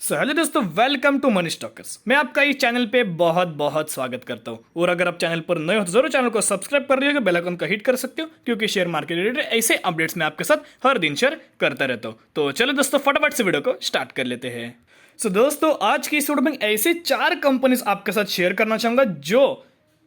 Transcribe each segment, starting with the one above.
Hello दोस्तों, welcome to money stalkers. मैं आपका इस चैनल पे बहुत बहुत स्वागत करता हूँ। और अगर आप चैनल पर नए हो तो जरूर चैनल को सब्सक्राइब कर लीजिएगा, बेल आइकन का हिट कर सकते हो, क्योंकि शेयर मार्केट रिलेटेड ऐसे अपडेट्स मैं आपके साथ हर दिन शेयर करता रहता हूँ। तो चलो दोस्तों, फटाफट से वीडियो को स्टार्ट कर लेते हैं। दोस्तों, आज की इस वीडियो में ऐसे 4 कंपनीज आपके साथ शेयर करना चाहूंगा जो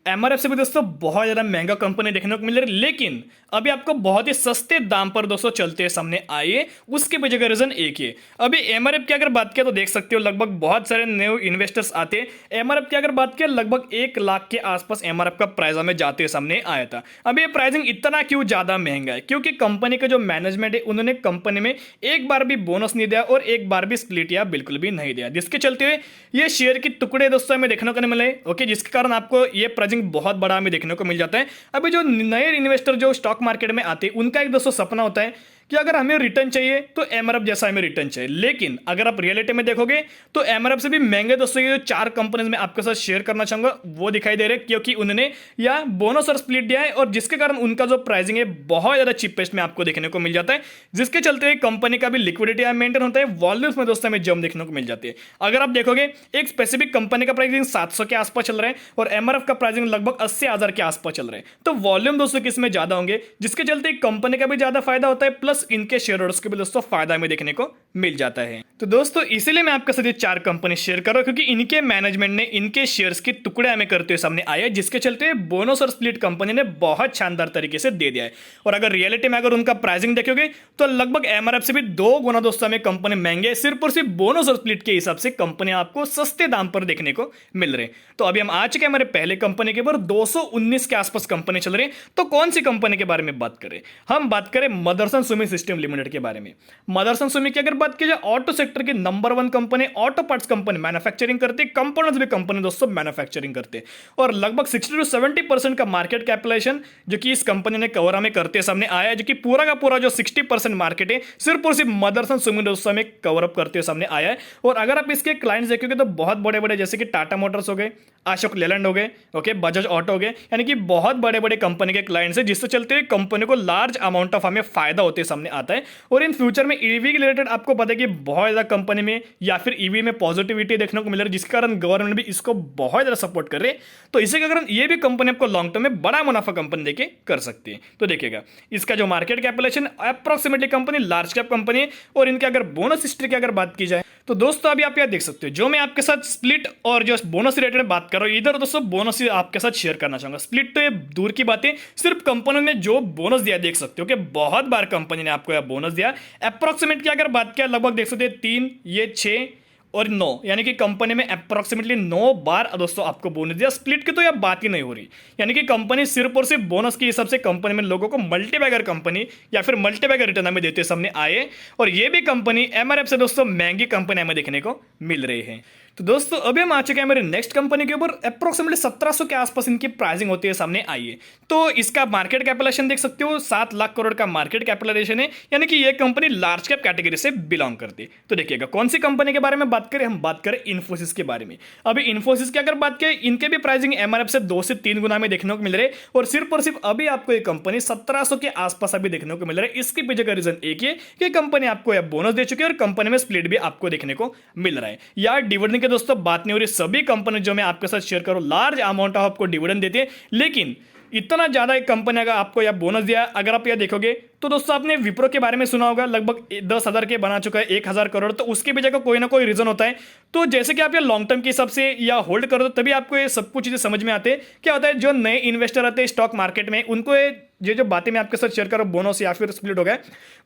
एमआरएफ से भी दोस्तों बहुत ज्यादा महंगा कंपनी देखने को मिल रही है, लेकिन अभी आपको बहुत ही सस्ते दाम पर दोस्तों चलते सामने आए। उसके पीछे का रीजन एक ही है। अभी एमआरएफ की अगर बात किया तो देख सकते हो लगभग बहुत सारे न्यू इन्वेस्टर्स आते। एमआरएफ की अगर बात किया लगभग 1 लाख के आसपास एमआरएफ का प्राइस हमें जाते सामने आया था। अभी ये प्राइसिंग इतना क्यों ज्यादा महंगा है? क्योंकि कंपनी का जो मैनेजमेंट है उन्होंने कंपनी में एक बार भी बोनस नहीं दिया और एक बार भी स्प्लिट या बिल्कुल भी नहीं दिया, जिसके चलते हुए ये शेयर के टुकड़े दोस्तों हमें देखने को नहीं मिले। ओके, जिसके कारण आपको ये बहुत बड़ा हमें देखने को मिल जाता है। अभी जो नए इन्वेस्टर जो स्टॉक मार्केट में आते हैं उनका एक दोस्तों सपना होता है कि अगर हमें रिटर्न चाहिए तो एमआरएफ जैसा हमें रिटर्न चाहिए। लेकिन अगर आप रियलिटी में देखोगे तो एमआरएफ से भी महंगे दोस्तों ये जो 4 कंपनीज में आपके साथ शेयर करना चाहूंगा वो दिखाई दे रहे हैं, क्योंकि उन्होंने या बोनस और स्प्लिट दिया है, और जिसके कारण उनका जो प्राइसिंग है बहुत ज्यादा चीपेस्ट में आपको देखने को मिल जाता है, जिसके चलते कंपनी का भी लिक्विडिटी मेंटेन होता है। वॉल्यूम्स में दोस्तों हमें जम देखने को मिल जाती है। अगर आप देखोगे एक स्पेसिफिक कंपनी का प्राइसिंग 700 के आसपास चल रहा है और एमआरएफ का प्राइसिंग लगभग 80,000 के आसपास चल रहे हैं, तो वॉल्यूम दोस्तों किसमें ज्यादा होंगे, जिसके चलते कंपनी का भी ज्यादा फायदा होता है, प्लस इनके शेयर होल्डर्स के भी दोस्तों फायदा हमें देखने को मिल जाता है। तो दोस्तों इसीलिए मैं आपके साथ ये 4 कंपनी शेयर कर रहा हूं, क्योंकि इनके मैनेजमेंट ने इनके शेयर्स के टुकड़े हमें करते हुए सामने आए, जिसके चलते बोनस और स्प्लिट कंपनी ने बहुत शानदार तरीके से दे दिया है। और अगर रियलिटी में अगर उनका प्राइसिंग देखोगे तो लगभग एमआरएफ से भी 2 गुना दोस्तों हमें कंपनी महंगे है। सिर्फ और सिर्फ बोनस और स्प्लिट के हिसाब से कंपनी आपको सस्ते दाम पर देखने को मिल रहे हैं। तो अभी हम आ चुके हमारे पहले कंपनी के ऊपर 219 के आसपास कंपनी चल रही है। तो कौन सी कंपनी के बारे में बात करें? हम बात करें मदरसन सुमी सिस्टम लिमिटेड के बारे में। मदरसन सुमी की अगर बात की जाए ऑटो सेक्टर की number 1 company, auto parts company manufacturing करती है, कंपोनेंट्स भी कंपनी दोस्तों मैन्युफैक्चरिंग करते हैं, और लगभग 60 to 70% का मार्केट कैपिटलाइजेशन जो कि इस कंपनी ने कवर हमें करते सामने आया है, जो कि पूरा का पूरा जो 60% मार्केट है सिर्फ और सिर्फ मदरसन सुमी दोस्तों में कवर अप करते हुए सामने आया है। और अगर आप इसके क्लाइंट्स देखोगे तो बहुत बड़े बड़े जैसे कि टाटा मोटर्स हो गए, अशोक लेलैंड हो गए, ओके, बजाज ऑटो हो गए, यानी कि बहुत बड़े बड़े कंपनी के क्लाइंट्स है, जिससे चलते हुए कंपनी को लार्ज अमाउंट ऑफ हमें फायदा होते सामने आता है। और इन फ्यूचर में ईवी के रिलेटेड आपको पता है कि बहुत ज्यादा कंपनी में या फिर ईवी में पॉजिटिविटी देखने को मिल रहा है, जिसके कारण गवर्नमेंट भी इसको बहुत ज्यादा सपोर्ट कर रहे हैं। तो इसी के कारण ये भी कंपनी आपको लॉन्ग टर्म में बड़ा मुनाफा कंपनी देके कर सकती है। तो देखिएगा इसका जो market capitalization approximately company large cap company है। और इनके अगर बोनस हिस्ट्री की अगर बात की जाए तो दोस्तों अभी आप यह देख सकते हो, जो मैं आपके साथ स्प्लिट और जो बोनस रिलेटेड बात कर रहा हूं, इधर दोस्तों बोनस आपके साथ शेयर करना चाहूंगा। स्प्लिट तो ये दूर की बात है, सिर्फ कंपनी ने जो बोनस दिया देख सकते हो कि बहुत बार कंपनी ने आपको यह बोनस दिया। अप्रोक्सीमेट की अगर बात किया लगभग देख सकते हैं 3, ये 6 और 9, यानी कि कंपनी में अप्रोक्सीमेटली 9 बार दोस्तों आपको बोनस दिया। स्प्लिट की तो यह बात ही नहीं हो रही, यानी कि कंपनी सिर्फ और सिर्फ बोनस के हिसाब से कंपनी में लोगों को मल्टीबैगर कंपनी या फिर मल्टीबैगर रिटर्न हमें देते सामने आए। और ये भी कंपनी एमआरएफ से दोस्तों महंगी कंपनी हमें देखने को मिल रही है। तो दोस्तों अभी हम आ चुके हैं मेरे नेक्स्ट कंपनी के ऊपर। अप्रोक्सीमेटली 1700 के आसपास इनकी प्राइसिंग होती है सामने आई है। तो इसका मार्केट कैपिटलाइजेशन देख सकते हो, 7 लाख करोड़ का मार्केट कैपिटलाइजेशन है, यानी कि ये कंपनी लार्ज कैप कैटेगरी से बिलोंग करती है। तो देखिएगा कौन सी कंपनी के बारे में बात करें, हम बात करें इन्फोसिस के बारे में। अभी इन्फोसिस की अगर बात करें, इनके भी प्राइसिंग एमआरएफ से 2 से 3 गुना में देखने को मिल रहे, और सिर्फ अभी आपको ये कंपनी 1700 के आसपास अभी देखने को मिल रहा है। इसके पीछे का रीजन एक है कि कंपनी आपको यह बोनस दे चुकी है और कंपनी में स्प्लिट भी आपको देखने को मिल रहा है। यार डिविडेंड की दोस्तों बात नहीं हो रही, सभी कंपनी जो मैं आपके साथ शेयर करूं लार्ज अमाउंट ऑफ आपको डिविडेंड देती है, लेकिन इतना ज्यादा एक कंपनी अगर आपको यह बोनस दिया, अगर आप यह देखोगे तो दोस्तों आपने विप्रो के बारे में सुना होगा, लगभग 10,000 के बना चुका है 1,000 करोड़। तो उसके पीछे का कोई ना कोई रीजन होता है। तो जैसे कि आप ये लॉन्ग टर्म के हिसाब से या होल्ड करो तो तभी आपको ये सब कुछ चीजें समझ में आते हैं। क्या होता है, जो नए इन्वेस्टर आते हैं स्टॉक मार्केट में, उनको ये जो बातें मैं आपके साथ शेयर करूं बोनस या फिर स्प्लिट हो गया,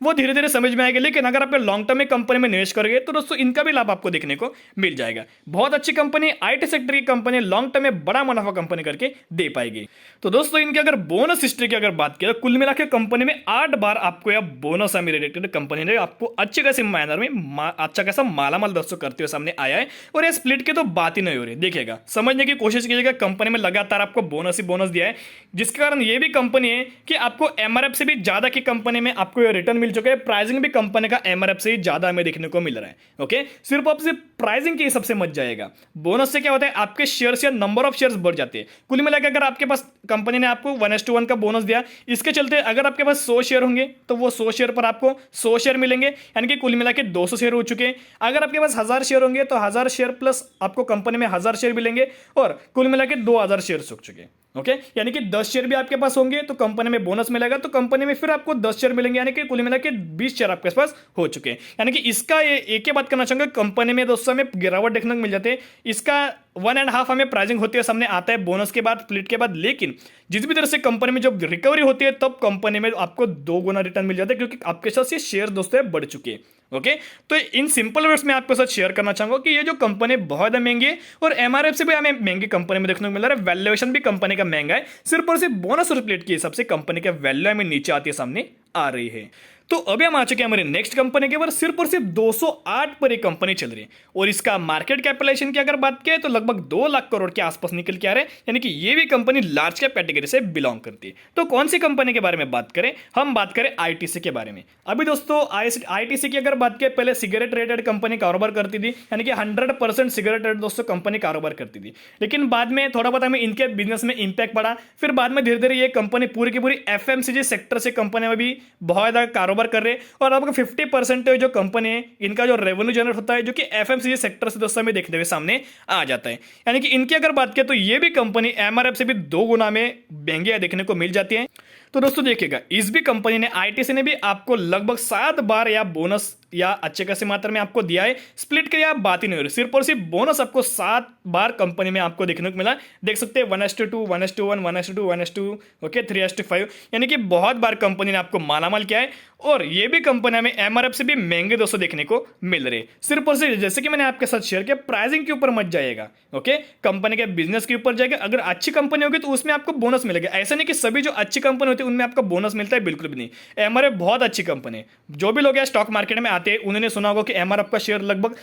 वो धीरे धीरे समझ में आएगी। लेकिन अगर आप लॉन्ग टर्म में कंपनी में निवेश करोगे तो दोस्तों इनका भी लाभ आपको देखने को मिल जाएगा। बहुत अच्छी कंपनी, आईटी सेक्टर की कंपनी, लॉन्ग टर्म में बड़ा मुनाफा कंपनी करके दे पाएगी। तो दोस्तों इनकी अगर बोनस हिस्ट्री की अगर बात की तो कुल मिलाकर कंपनी में 8 बार आपको यह बोनस से रिलेटेड कंपनी ने आपको अच्छे खासे मैनर में अच्छा खासा मालामाल दोस्तों करते हुए सामने आया है। और ये स्प्लिट की तो बात ही नहीं हो रही। देखिएगा समझने की कोशिश कीजिएगा, कंपनी में लगातार आपको बोनस ही बोनस दिया है, जिसके कारण ये भी कंपनी है कि आपको एमआरएफ से भी ज्यादा की कंपनी में आपको ये रिटर्न मिल चुका है। प्राइसिंग भी कंपनी का एमआरएफ से ज्यादा हमें देखने को मिल रहा है। ओके, सिर्फ आपसे प्राइसिंग के हिसाब से मत जाएगा। बोनस से क्या होता है, आपके शेयर्स या नंबर ऑफ शेयर्स बढ़ जाते हैं। कुल मिलाकर अगर आपके पास कंपनी ने आपको 1:1 का बोनस दिया, इसके चलते अगर आपके पास 100 शेयर होंगे तो वो 100 शेयर पर आपको 100 शेयर मिलेंगे, यानी कि कुल मिलाकर 200 शेयर हो चुके हैं। अगर आपके पास 1000 शेयर होंगे तो 1000 शेयर प्लस आपको कंपनी में 1000 शेयर मिलेंगे और कुल मिलाकर 2000 शेयर हो चुके हैं। ओके, यानी कि 10 शेयर भी आपके पास होंगे तो कंपनी में बोनस मिलेगा, तो कंपनी में फिर आपको 10 शेयर मिलेंगे, यानी कि कुल मिला के 20 शेयर आपके पास हो चुके हैं। यानी कि इसका एक ही बात करना चाहूंगा, कंपनी में दोस्तों में गिरावट देखने को मिल जाते हैं। इसका 1.5 हमें प्राइसिंग होती है, सामने आता है बोनस के बाद, स्प्लिट के बाद। लेकिन जिस भी तरह से कंपनी में जब रिकवरी होती है तब कंपनी में आपको 2 गुना रिटर्न मिल जाता है, क्योंकि आपके साथ ये शेयर दोस्तों बढ़ चुके हैं। ओके, तो इन सिंपल वर्ड्स में आपके साथ शेयर करना चाहूंगा कि ये जो कंपनी बहुत ज्यादा महंगी है और एमआरएफ से भी हमें महंगी कंपनी में देखने को मिल रहा है। वैल्यूएशन भी कंपनी का महंगा है, सिर्फ और सिर्फ बोनस और स्प्लिट के हिसाब से कंपनी का वैल्यू हमें नीचे आती है, सामने आ रही है। तो अभी हम आ चुके हैं हमारे नेक्स्ट कंपनी के ऊपर। सिर्फ और सिर्फ 208 पर एक कंपनी चल रही है और इसका मार्केट कैपिटलाइजेशन की अगर बात करें तो लगभग 2 लाख करोड़ के आसपास निकल के आ रहे हैं, यानी कि ये भी कंपनी लार्ज कैप कैटेगरी से बिलोंग करती है। तो कौन सी कंपनी के बारे में बात करें, हम बात करें आईटीसी के बारे में। अभी दोस्तों आईटीसी की अगर बात करें, पहले सिगरेट रिलेटेड कंपनी कारोबार करती थी, यानी कि 100% सिगरेट रिलेटेड दोस्तों कंपनी कारोबार करती थी। लेकिन बाद में थोड़ा बहुत हमें इनके बिजनेस में इंपैक्ट पड़ा, फिर बाद में धीरे धीरे ये कंपनी पूरी की पूरी एफएमसीजी सेक्टर से कंपनी में भी बहुत ज्यादा कारोबार कर रहे हैं और आपको 50% जो कंपनी है इनका जो रेवेन्यू जनरेट होता है जो कि एफएमसीजी सेक्टर से दोस्तों में देखने हुए सामने आ जाता है। यानी कि इनकी अगर बात करें तो ये भी कंपनी एमआरएफ से भी 2 गुना में महंगी देखने को मिल जाती है। तो दोस्तों देखिएगा, इस भी कंपनी ने आईटीसी ने भी आपको लगभग 7 बार या बोनस या अच्छे खासी मात्रा में आपको दिया है। स्प्लिट की आप बात ही नहीं हो रही, सिर्फ और सिर्फ बोनस आपको 7 बार कंपनी में आपको देखने को मिला। देख सकते हैं 1:2, 1:1, 1:2, 1:2, ओके 3:5, यानी कि बहुत बार कंपनी ने आपको मालामाल किया है। और ये भी कंपनी में एमआरएफ से भी महंगे दोस्तों देखने को मिल रहे। सिर्फ और सिर्फ जैसे कि मैंने आपके साथ शेयर किया, प्राइसिंग के ऊपर मत जाएगा, ओके, कंपनी के बिजनेस के ऊपर जाएगा। अगर अच्छी कंपनी होगी तो उसमें आपको बोनस मिलेगा। ऐसा नहीं कि सभी जो अच्छी कंपनी होती है उनमें आपको बोनस मिलता है, बिल्कुल भी नहीं। एमआरएफ बहुत अच्छी कंपनी है। जो भी लोग स्टॉक मार्केट में आते हैं उन्होंने सुना होगा कि एमआरएफ का शेयर लगभग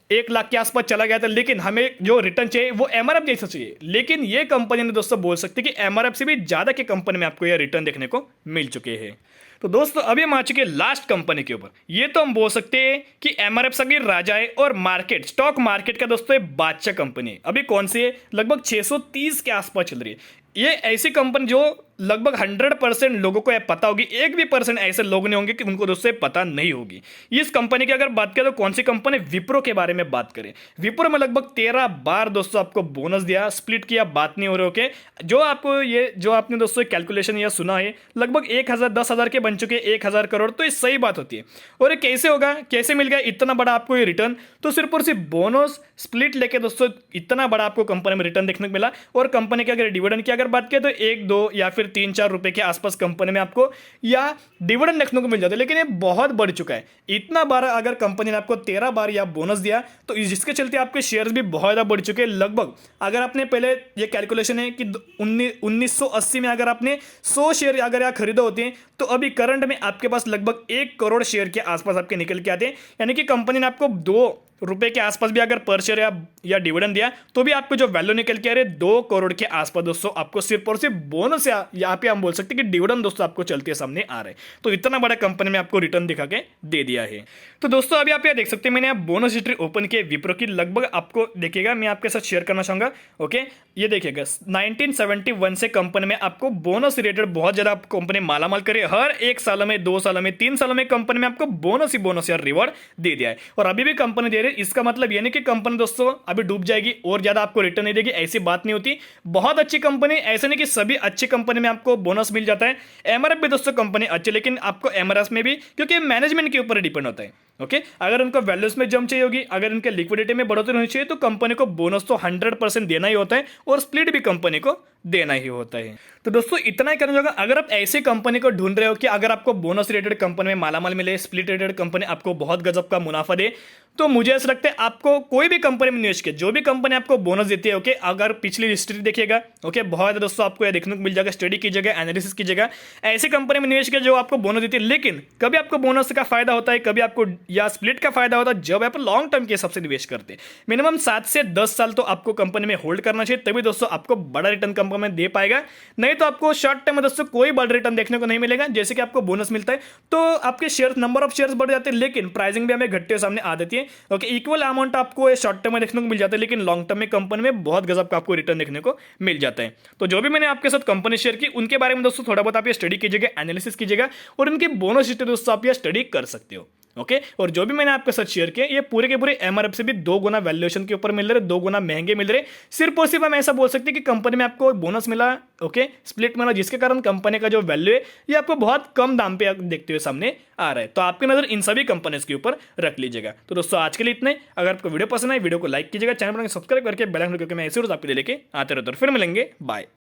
1 लाख के आसपास चला गया था, लेकिन हमें जो रिटर्न चाहिए वो एमआरएफ जैसा चाहिए। लेकिन ये कंपनी ने दोस्तों बोल सकते कि एमआरएफ से भी ज्यादा की कंपनी में आपको ये रिटर्न देखने को मिल चुके हैं। तो दोस्तों अभी हम आ चुके हैं लास्ट कंपनी के ऊपर। ये तो हम बोल सकते हैं कि एमआरएफ सभी राजा है और मार्केट, स्टॉक मार्केट का दोस्तों बादशाह कंपनी है। अभी कौन सी है, लगभग 630 के आसपास चल रही है। ये ऐसी कंपनी जो लगभग 100% लोगों को पता होगी, 1 भी परसेंट ऐसे लोग नहीं होंगे कि उनको दोस्तों पता नहीं होगी। इस कंपनी की अगर बात करें तो कौन सी कंपनी, विप्रो के बारे में बात करें। विप्रो में लगभग 13 बार दोस्तों आपको बोनस दिया, स्प्लिट किया, बात नहीं हो रही। ओके, जो आपको ये जो आपने दोस्तों कैलकुलेशन या सुना है लगभग 1000 10,000 के बन चुके 1000 करोड़, तो ये सही बात होती है। और ये कैसे होगा, कैसे मिल गया इतना बड़ा आपको ये रिटर्न, तो सिर्फ और सिर्फ बोनस स्प्लिट लेके दोस्तों इतना बड़ा आपको कंपनी में रिटर्न देखने को मिला। और कंपनी के अगर डिविडेंड की अगर बात करें तो 1, 2 या फिर 3-4 रुपए के आसपास कंपनी में आपको या डिविडेंड देखने को मिल जाता है। लेकिन ये बहुत बढ़ चुका है। इतना बार अगर कंपनी ने आपको 13 बार या बोनस दिया तो जिसके चलते आपके शेयर्स भी बहुत ज्यादा बढ़ चुके हैं। लगभग अगर आपने पहले ये कैलकुलेशन है कि 1980 में अगर आपने 100 शेयर अगर यहाँ खरीदे होते हैं तो अभी करंट में आपके पास लगभग 1 करोड़ शेयर के आसपास आपके निकल के आते हैं। यानी कि कंपनी ने आपको 2 रुपए के आसपास भी अगर पर शेयर या डिविडेंड दिया तो भी आपको जो वैल्यू निकल के आ रहे 2 करोड़ के आसपास दोस्तों आपको सिर्फ और सिर्फ बोनस या यहाँ पे हम बोल सकते हैं कि डिविडेंड दोस्तों आपको चलते सामने आ रहे हैं। तो इतना बड़ा कंपनी में आपको रिटर्न दिखा के दे दिया है। तो दोस्तों अभी आप यहाँ देख सकते हैं, मैंने बोनस हिस्ट्री ओपन किए विप्रो की। लगभग आपको देखिएगा, मैं आपके साथ शेयर करना चाहूंगा। ओके, ये देखिएगा 1971 से कंपनी में आपको बोनस रिलेटेड बहुत ज्यादा कंपनी मालामाल करे। हर 1 साल में, 2 साल में, 3 साल में कंपनी में आपको बोनस ही बोनस या रिवॉर्ड दे दिया है। और अभी भी कंपनी दे रही है। इसका मतलब ये नहीं कि कंपनी दोस्तों अभी डूब जाएगी और ज्यादा आपको रिटर्न नहीं देगी, ऐसी बात नहीं होती। बहुत अच्छी कंपनी, ऐसे नहीं कि सभी अच्छी कंपनी में आपको बोनस मिल जाता है। एमआरएफ भी दोस्तों कंपनी अच्छी, लेकिन आपको एमआरएफ में भी क्योंकि मैनेजमेंट के ऊपर डिपेंड होता है। ओके, अगर उनको वैल्यूज में जंप चाहिए होगी, अगर उनके लिक्विडिटी में बढ़ोतरी होनी चाहिए तो कंपनी को बोनस तो 100% देना ही होता है और स्प्लिट भी कंपनी को देना ही होता है। तो दोस्तों इतना ही करना होगा। अगर आप ऐसी कंपनी को ढूंढ रहे हो कि अगर आपको बोनस रिलेटेड कंपनी में मालामाल मिले, स्प्लिट रिलेटेड कंपनी आपको बहुत गजब का मुनाफा दे, तो मुझे ऐसा लगता है आपको कोई भी कंपनी में निवेश किया, जो भी कंपनी आपको बोनस देती है, ओके, अगर पिछली हिस्ट्री देखिएगा, ओके, बहुत दोस्तों आपको यह देखने को मिल जाएगा। स्टडी कीजिएगा, एनालिसिस कीजिएगा, ऐसी कंपनी में निवेश किया जो आपको बोनस देती है। लेकिन कभी आपको बोनस का फायदा होता है, कभी आपको या स्प्लिट का फायदा होता है जब आप लॉन्ग टर्म के हिसाब से निवेश करते हैं। मिनिमम 7 से 10 साल तो आपको कंपनी में होल्ड करना चाहिए, तभी दोस्तों आपको बड़ा रिटर्न कंपनी में दे पाएगा। नहीं तो आपको शॉर्ट टर्म में दोस्तों कोई बड़ा रिटर्न देखने को नहीं मिलेगा। जैसे कि आपको बोनस मिलता है तो आपके शेयर नंबर ऑफ शेयर्स बढ़ जाते हैं, लेकिन प्राइसिंग भी हमें घटते हुए सामने आ जाती है। ओके, इक्वल अमाउंट आपको शॉर्ट टर्म में देखने को मिल जाता है, लेकिन लॉन्ग टर्म में कंपनी में बहुत गजब का आपको रिटर्न देखने को मिल जाता है। तो जो भी मैंने आपके साथ कंपनी शेयर की उनके बारे में दोस्तों थोड़ा बहुत आप ये स्टडी कीजिएगा, एनालिसिस कीजिएगा, और उनकी बोनस हिस्ट्री दोस्तों आप ये स्टडी कर सकते हो। ओके, और जो भी मैंने आपके साथ शेयर किया ये पूरे के पूरे एमआरएफ से भी 2 गुना वैल्यूएशन के ऊपर मिल रहे, 2 गुना महंगे मिल रहे। सिर्फ और सिर्फ हम ऐसा बोल सकते हैं कि कंपनी में आपको बोनस मिला, ओके, स्प्लिट मिला, जिसके कारण कंपनी का जो वैल्यू है ये आपको बहुत कम दाम पे देखते हुए सामने आ रहा है। तो आपकी नजर इन सभी कंपनीज के ऊपर रख लीजिएगा। तो दोस्तों आज के लिए इतने। अगर आपको वीडियो पसंद आए वीडियो को लाइक कीजिएगा, चैनल पर सब्सक्राइब करके बेल आइकन करके मैं ऐसे रोज आपके लिए लेके आते रहता हूं। फिर मिलेंगे, बाय।